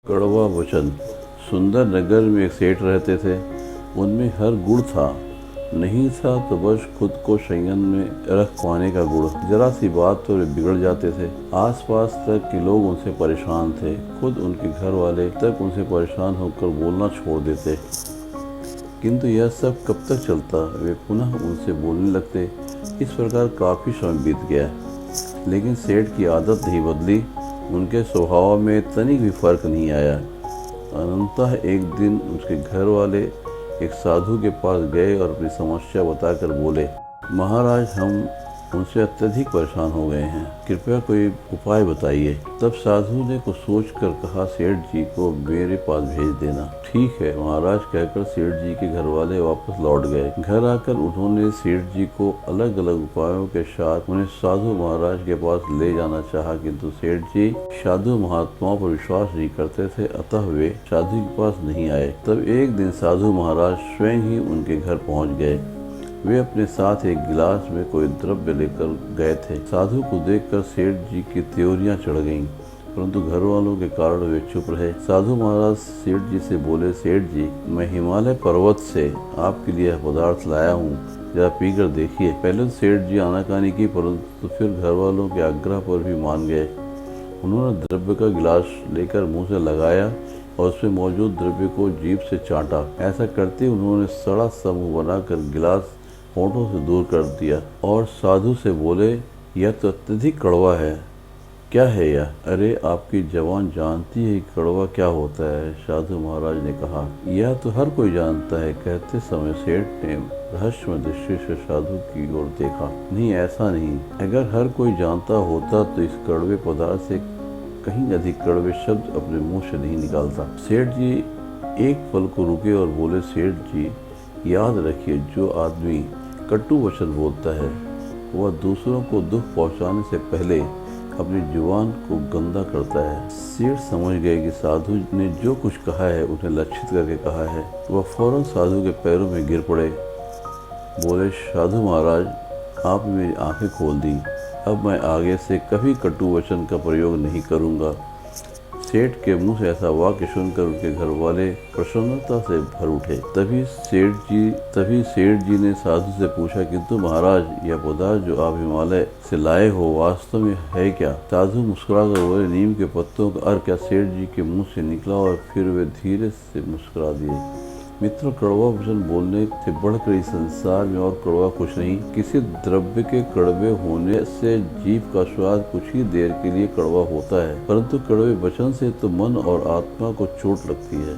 कड़वा वचन। सुंदर नगर में एक सेठ रहते थे। उनमें हर गुण था, नहीं था तो बस खुद को संयम में रख पाने का गुण। जरा सी बात तो वे बिगड़ जाते थे। आसपास तक के लोग उनसे परेशान थे, खुद उनके घर वाले तक उनसे परेशान होकर बोलना छोड़ देते। किंतु यह सब कब तक चलता, वे पुनः उनसे बोलने लगते। इस प्रकार काफी समय बीत गया, लेकिन सेठ की आदत नहीं बदली। उनके स्वभाव में तनिक भी फर्क नहीं आया। अनंतः एक दिन उसके घर वाले एक साधु के पास गए और अपनी समस्या बताकर बोले, महाराज, हम उनसे अत्यधिक परेशान हो गए हैं, कृपया कोई उपाय बताइए। तब साधु ने कुछ सोचकर कहा, सेठ जी को मेरे पास भेज देना। ठीक है महाराज कहकर सेठ जी के घर वाले वापस लौट गए। घर आकर उन्होंने सेठ जी को अलग अलग उपायों के साथ उन्हें साधु महाराज के पास ले जाना चाहा, किंतु सेठ जी साधु महात्माओं पर विश्वास नहीं करते थे, अतः वे साधु के पास नहीं आए। तब एक दिन साधु महाराज स्वयं ही उनके घर पहुंच गए। वे अपने साथ एक गिलास में कोई द्रव्य लेकर गए थे। साधु को देखकर सेठ जी की त्योरियां चढ़ गईं, परंतु घर वालों के कारण वे चुप रहे। साधु महाराज सेठ जी से बोले, सेठ जी, मैं हिमालय पर्वत से आपके लिए यह पदार्थ लाया हूँ, जरा पीकर देखिए। पहले तो सेठ जी आनाकानी की, परंतु फिर घर वालों के आग्रह पर भी मान गए। उन्होंने द्रव्य का गिलास लेकर मुंह से लगाया और उसमें मौजूद द्रव्य को जीभ से चाटा। ऐसा करते उन्होंने सड़ा सा मुंह बनाकर गिलास होठों से दूर कर दिया और साधु से बोले, यह तो अत्यधिक कड़वा है, क्या है यह? अरे आपकी जवान जानती है कि कड़वा क्या होता है, साधु महाराज ने कहा। यह तो हर कोई जानता है। कहते समय सेठ ने रहस्यमय दृष्टि से साधु की ओर देखा। नहीं, ऐसा नहीं। अगर हर कोई जानता होता तो इस कड़वे पदार्थ से कहीं अधिक कड़वे शब्द अपने मुंह से नहीं निकालता। सेठ जी एक पल को रुके और बोले, सेठ जी, याद रखिए, जो आदमी कटु वचन बोलता है वह दूसरों को दुख पहुंचाने से पहले अपनी जुबान को गंदा करता है। सेठ समझ गए कि साधु ने जो कुछ कहा है उन्हें लक्षित करके कहा है। वह फौरन साधु के पैरों में गिर पड़े। बोले, साधु महाराज, आपने मेरी आंखें खोल दी। अब मैं आगे से कभी कटु वचन का प्रयोग नहीं करूंगा। सेठ के मुंह से ऐसा वाक्य सुनकर उनके घर वाले प्रसन्नता से भर उठे। तभी सेठ जी ने साधु से पूछा, किंतु महाराज, यह पदार्थ जो आप हिमालय से लाए हो वास्तव में है क्या? साधु मुस्कुराकर बोले, नीम के पत्तों का अर्थ क्या? सेठ जी के मुंह से निकला और फिर वे धीरे से मुस्कुरा दिए। मित्रों, कड़वा वचन बोलने से बढ़कर इस संसार में और कड़वा कुछ नहीं। किसी द्रव्य के कड़वे होने से जीभ का स्वाद कुछ ही देर के लिए कड़वा होता है, परंतु कड़वे वचन से तो मन और आत्मा को चोट लगती है।